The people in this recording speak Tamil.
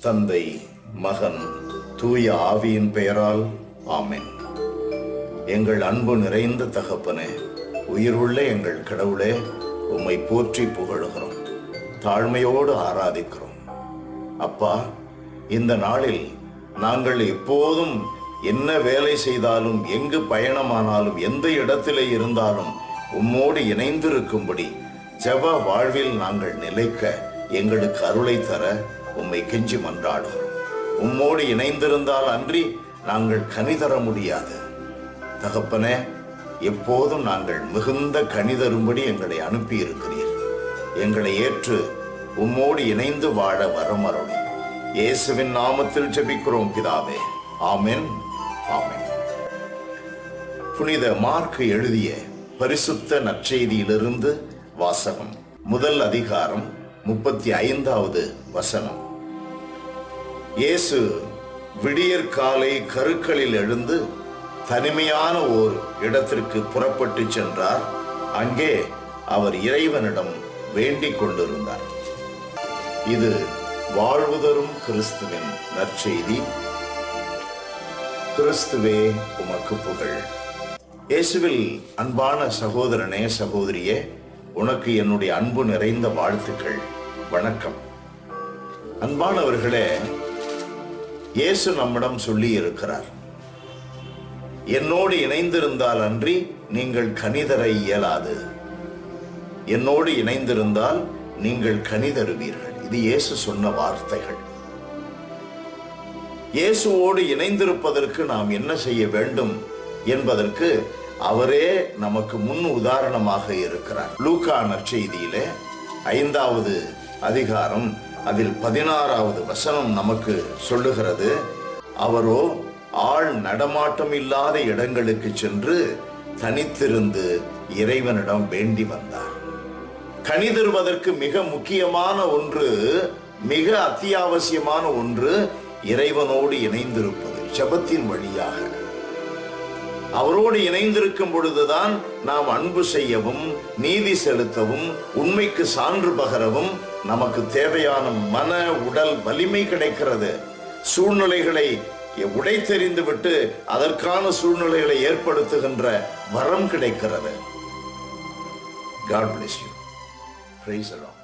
தந்தை, மகன், தூய ஆவியின் பெயரால் ஆமென். எங்கள் அன்பு நிறைந்த தகப்பனே, உயிருள்ள எங்கள் கடவுளே, உம்மை போற்றி புகழுகிறோம், தாழ்மையோடு ஆராதிக்கிறோம். அப்பா, இந்த நாளில் நாங்கள் எப்போதும் என்ன வேலை செய்தாலும், எங்கு பயணமானாலும், எந்த இடத்திலே இருந்தாலும் உம்மோடு இணைந்திருக்கும்படி ஜெப வாழ்வில் நாங்கள் நிலைக்க எங்களுக்கு அருளை தர உம்மை கெஞ்சி மன்றாடுகிறோம். உம்மோடு இணைந்திருந்தால் அன்றி நாங்கள் கனி தர முடியாது. தகப்பனே, எப்போதும் நாங்கள் மிகுந்த கனி தரும்படி எங்களை அனுப்பி இருக்கிறீர். எங்களை ஏற்று உம்மோடு இணைந்து வாழ வரம் அருளும். இயேசுவின் நாமத்தில் ஜெபிக்கிறோம் பிதாவே, ஆமென், ஆமென். புனித மார்க் எழுதிய பரிசுத்த நற்செய்தியிலிருந்து வாசகம். முதல் அதிகாரம் 35வது வசனம். இயேசு விடியற்காலை கருக்களில் எழுந்து தனிமையான ஓர் இடத்திற்கு புறப்பட்டு சென்றார். அங்கே அவர் இறைவனிடம் வேண்டிக் கொண்டிருந்தார். இது வாழ்வு தரும் கிறிஸ்துவின் நற்செய்தி. கிறிஸ்துவே உமக்கு புகழ். இயேசுவில் அன்பான சகோதரனே, சகோதரியே, உனக்கு என்னுடைய அன்பு நிறைந்த வாழ்த்துக்கள், வணக்கம். அன்பானவர்களே, இயேசு நம்மிடம் சொல்லி இருக்கிறார், என்னோடு இணைந்திருந்தால் அன்றி நீங்கள் கனி தர இயலாது. என்னோடு இணைந்திருந்தால் நீங்கள் கனி தருவீர்கள். இது இயேசு சொன்ன வார்த்தைகள். இயேசுவோடு இணைந்திருப்பதற்கு நாம் என்ன செய்ய வேண்டும் என்பதற்கு அவரே நமக்கு முன் உதாரணமாக இருக்கிறார். லூக்கா நற்செய்தியிலே 5வது அதிகாரம் அதில் 16வது வசனம் நமக்கு சொல்லுகிறது, அவரோ ஆள் நடமாட்டம் இல்லாத இடங்களுக்கு சென்று தனித்திருந்து இறைவனிடம் வேண்டி வந்தார். கனி தருவதற்கு மிக முக்கியமான ஒன்று, மிக அத்தியாவசியமான ஒன்று இறைவனோடு இணைந்திருப்பது. ஜெபத்தின் வழியாக அவரோடு இணைந்திருக்கும் பொழுதுதான் நாம் அன்பு செய்யவும், நீதி செலுத்தவும், உண்மைக்கு சான்று பகரவும் நமக்கு தேவையான மன உடல் வலிமை கிடைக்கிறது. சூழ்நிலைகளை உடைத்தெறிந்து விட்டு அதற்கான சூழ்நிலைகளை ஏற்படுத்துகின்ற வரம் கிடைக்கிறது. God bless you. Praise the Lord.